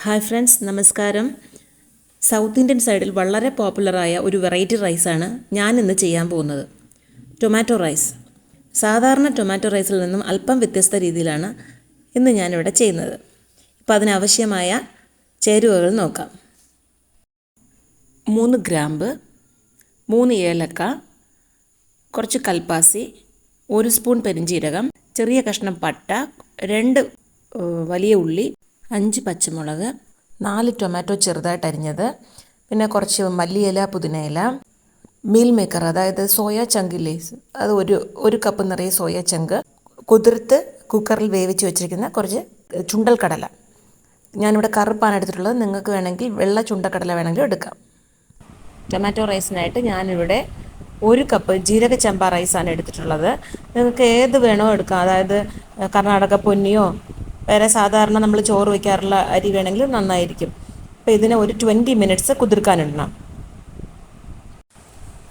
Hi friends, നമസ്കാരം. South Indian സൈഡിൽ വളരെ പോപ്പുലറായ ഒരു വെറൈറ്റി റൈസാണ് ഞാൻ ഇന്ന് ചെയ്യാൻ പോകുന്നത്. Tomato rice. സാധാരണ ടൊമാറ്റോ റൈസിൽ നിന്നും അല്പം വ്യത്യസ്ത രീതിയിലാണ് ഇന്ന് ഞാനിവിടെ ചെയ്യുന്നത്. ഇപ്പോൾ അതിനാവശ്യമായ ചേരുവകൾ നോക്കാം. 3 ഗ്രാമ്പ്, 3 ഏലക്ക, കുറച്ച് കൽപ്പാസി, 1 സ്പൂൺ പെരിഞ്ജീരകം, ചെറിയ കഷ്ണം പട്ട, 2 വലിയ ഉള്ളി, 5 പച്ചമുളക്, 4 ടൊമാറ്റോ ചെറുതായിട്ട് അരിഞ്ഞത്, പിന്നെ കുറച്ച് മല്ലിയില, പുതിനയില, മീൽ മേക്കർ അതായത് സോയ ചങ്കില്ലേ, അത് ഒരു കപ്പ് നിറയെ സോയ ചങ്ക്, കുതിർത്ത് കുക്കറിൽ വേവിച്ച് വെച്ചിരിക്കുന്ന കുറച്ച് ചുണ്ടൽ കടല. ഞാനിവിടെ കറുപ്പാണ് എടുത്തിട്ടുള്ളത്, നിങ്ങൾക്ക് വേണമെങ്കിൽ വെള്ള ചുണ്ടക്കടല വേണമെങ്കിൽ എടുക്കാം. ടൊമാറ്റോ റൈസിനായിട്ട് ഞാനിവിടെ 1 കപ്പ് ജീരക ചമ്പ റൈസാണ് എടുത്തിട്ടുള്ളത്. നിങ്ങൾക്ക് ഏത് വേണോ എടുക്കാം, അതായത് കർണാടക പൊന്നിയോ വേറെ സാധാരണ നമ്മൾ ചോറ് വയ്ക്കാറുള്ള അരി വേണമെങ്കിൽ നന്നായിരിക്കും. അപ്പോൾ ഇതിനെ ഒരു 20 മിനിറ്റ്സ് കുതിർക്കാനിടണം.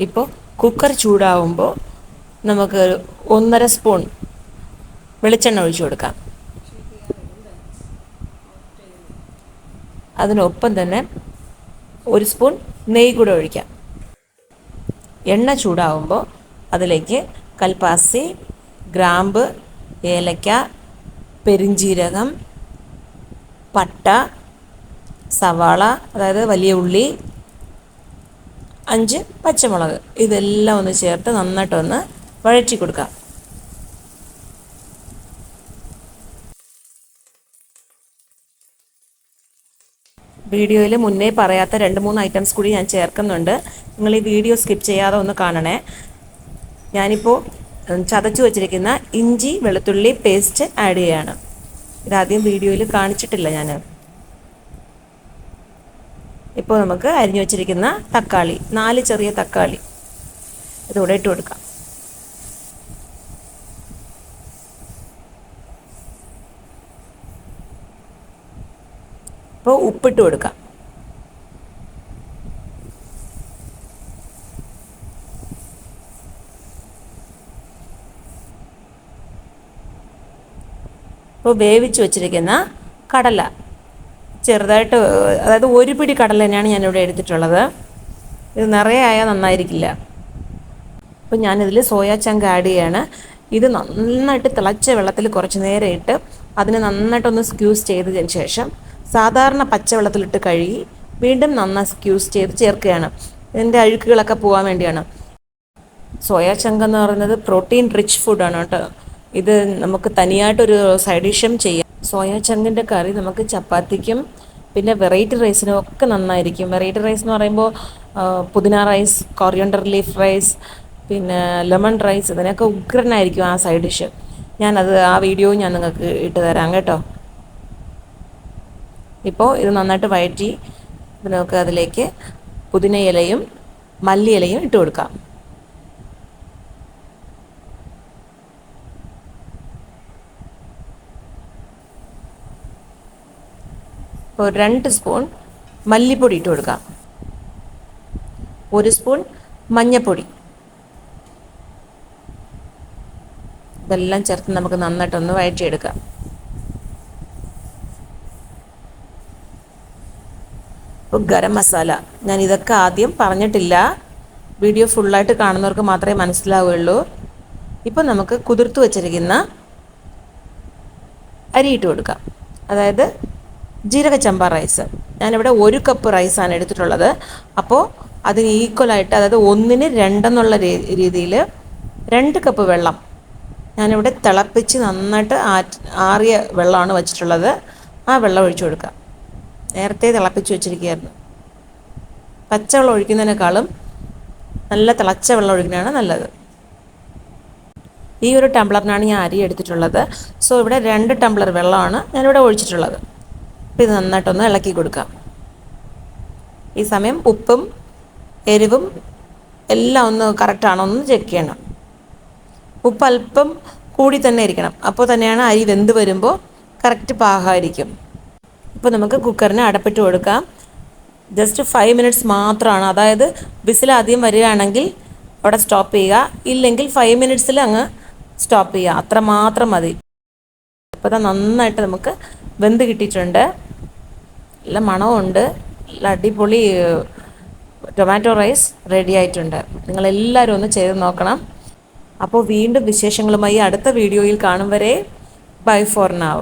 ഇപ്പോൾ കുക്കർ ചൂടാവുമ്പോൾ നമുക്ക് 1.5 സ്പൂൺ വെളിച്ചെണ്ണ ഒഴിച്ചു കൊടുക്കാം. അതിനൊപ്പം തന്നെ 1 സ്പൂൺ നെയ്യ് കൂടെ ഒഴിക്കാം. എണ്ണ ചൂടാവുമ്പോൾ അതിലേക്ക് കൽപ്പാസി, ഗ്രാമ്പ്, ഏലക്ക, പെരിഞ്ജീരകം, പട്ട, സവാള അതായത് വലിയ ഉള്ളി, 5 പച്ചമുളക് ഇതെല്ലാം ഒന്ന് ചേർത്ത് നന്നായിട്ടൊന്ന് വഴറ്റി കൊടുക്കാം. വീഡിയോയിൽ മുന്നേ പറയാത്ത 2-3 ഐറ്റംസ് കൂടി ഞാൻ ചേർക്കുന്നുണ്ട്. നിങ്ങൾ ഈ വീഡിയോ സ്കിപ്പ് ചെയ്യാതെ ഒന്ന് കാണണേ. ഞാനിപ്പോൾ ചതച്ചു വച്ചിരിക്കുന്ന ഇഞ്ചി വെളുത്തുള്ളി പേസ്റ്റ് ആഡ് ചെയ്യാണ്. ഇതാദ്യം വീഡിയോയിൽ കാണിച്ചിട്ടില്ല ഞാൻ. ഇപ്പോൾ നമുക്ക് അരിഞ്ഞു വച്ചിരിക്കുന്ന തക്കാളി, 4 ചെറിയ തക്കാളി ഇതോടെ ഇട്ട് കൊടുക്കാം. ഇപ്പോൾ ഉപ്പിട്ട് കൊടുക്കാം. ഇപ്പോൾ വേവിച്ച് വെച്ചിരിക്കുന്ന കടല ചെറുതായിട്ട്, അതായത് 1 പിടി കടല തന്നെയാണ് ഞാനിവിടെ എടുത്തിട്ടുള്ളത്. ഇത് നിറയെ ആയാൽ നന്നായിരിക്കില്ല. അപ്പോൾ ഞാനിതിൽ സോയ ചങ്ക് ആഡ് ചെയ്യാണ്. ഇത് നന്നായിട്ട് തിളച്ച വെള്ളത്തിൽ കുറച്ച് നേരം ഇട്ട് അതിനെ നന്നായിട്ടൊന്ന് സ്ക്യൂസ് ചെയ്തതിന് ശേഷം സാധാരണ പച്ചവെള്ളത്തിലിട്ട് കഴുകി വീണ്ടും നന്നായി സ്ക്യൂസ് ചെയ്ത് ചേർക്കുകയാണ്. ഇതിൻ്റെ അഴുക്കുകളൊക്കെ പോകാൻ വേണ്ടിയാണ്. സോയ ചങ്ക് എന്ന് പറയുന്നത് പ്രോട്ടീൻ റിച്ച് ഫുഡാണ് കേട്ടോ. ഇത് നമുക്ക് തനിയായിട്ടൊരു സൈഡ് ഡിഷും ചെയ്യാം. സോയ ചങ്കിൻ്റെ കറി നമുക്ക് ചപ്പാത്തിക്കും പിന്നെ വെറൈറ്റി റൈസിനും ഒക്കെ നന്നായിരിക്കും. വെറൈറ്റി റൈസ് എന്ന് പറയുമ്പോൾ പുതിന റൈസ്, കൊറിയൻഡർ ലീഫ് റൈസ്, പിന്നെ ലെമൺ റൈസ്, ഇതിനൊക്കെ ഉഗ്രനായിരിക്കും ആ സൈഡ് ഡിഷ്. ആ വീഡിയോ ഞാൻ നിങ്ങൾക്ക് ഇട്ട് തരാം കേട്ടോ. ഇപ്പോൾ ഇത് നന്നായിട്ട് വഴറ്റി നമുക്ക് അതിലേക്ക് പുതിന ഇലയും മല്ലിയിലയും ഇട്ട് കൊടുക്കാം. ഇപ്പോൾ 2 സ്പൂൺ മല്ലിപ്പൊടി ഇട്ട് കൊടുക്കാം. 1 സ്പൂൺ മഞ്ഞൾപ്പൊടി. ഇതെല്ലാം ചേർത്ത് നമുക്ക് നന്നായിട്ടൊന്ന് വഴറ്റിയെടുക്കാം. ഇപ്പോൾ ഗരം മസാല, ഞാൻ ഇതൊക്കെ ആദ്യം പറഞ്ഞിട്ടില്ല, വീഡിയോ ഫുള്ളായിട്ട് കാണുന്നവർക്ക് മാത്രമേ മനസ്സിലാവുകയുള്ളൂ. ഇപ്പോൾ നമുക്ക് കുതിർത്ത് വച്ചിരിക്കുന്ന അരി ഇട്ട് കൊടുക്കാം. അതായത് ജീരക ചമ്പ റൈസ്. ഞാനിവിടെ 1 കപ്പ് റൈസാണ് എടുത്തിട്ടുള്ളത്. അപ്പോൾ അതിന് ഈക്വലായിട്ട്, അതായത് 1-ന് 2 എന്നുള്ള രീതിയിൽ 2 കപ്പ് വെള്ളം ഞാനിവിടെ തിളപ്പിച്ച് നന്നായിട്ട് ആറിയ വെള്ളമാണ് വെച്ചിട്ടുള്ളത്. ആ വെള്ളം ഒഴിച്ചു കൊടുക്കാം. നേരത്തെ തിളപ്പിച്ച് വെച്ചിരിക്കുകയായിരുന്നു. പച്ചവെള്ളം ഒഴിക്കുന്നതിനേക്കാളും നല്ല തിളച്ച വെള്ളം ഒഴിക്കുന്നതാണ് നല്ലത്. ഈ ഒരു ടംബ്ലറിനാണ് ഞാൻ അരി എടുത്തിട്ടുള്ളത്. സോ ഇവിടെ 2 ടംബ്ലർ വെള്ളമാണ് ഞാനിവിടെ ഒഴിച്ചിട്ടുള്ളത്. അപ്പോൾ ഇത് നന്നായിട്ടൊന്ന് ഇളക്കി കൊടുക്കാം. ഈ സമയം ഉപ്പും എരിവും എല്ലാം ഒന്ന് കറക്റ്റാണോ ഒന്ന് ചെക്ക് ചെയ്യണം. ഉപ്പ് അല്പം കൂടി തന്നെ ഇരിക്കണം. അപ്പോൾ തന്നെയാണ് അരി വെന്ത് വരുമ്പോൾ കറക്റ്റ് പാകമായിരിക്കും. ഇപ്പോൾ നമുക്ക് കുക്കറിന് അടപ്പിട്ട് കൊടുക്കാം. ജസ്റ്റ് 5 മിനിറ്റ്സ് മാത്രമാണ്. അതായത് വിസിൽ ആദ്യം വരികയാണെങ്കിൽ അവിടെ സ്റ്റോപ്പ് ചെയ്യുക, ഇല്ലെങ്കിൽ 5 മിനിറ്റ്സിൽ അങ്ങ് സ്റ്റോപ്പ് ചെയ്യുക. അത്ര മാത്രം മതി. അപ്പോൾ അത് നന്നായിട്ട് നമുക്ക് വെന്ത് കിട്ടിയിട്ടുണ്ട്. നല്ല മണമുണ്ട്. നല്ല അടിപൊളി ടൊമാറ്റോ റൈസ് റെഡി ആയിട്ടുണ്ട്. നിങ്ങളെല്ലാവരും ഒന്ന് ചെയ്ത് നോക്കണം. അപ്പോൾ വീണ്ടും വിശേഷങ്ങളുമായി അടുത്ത വീഡിയോയിൽ കാണും വരെ ബൈ ഫോർ നൗ.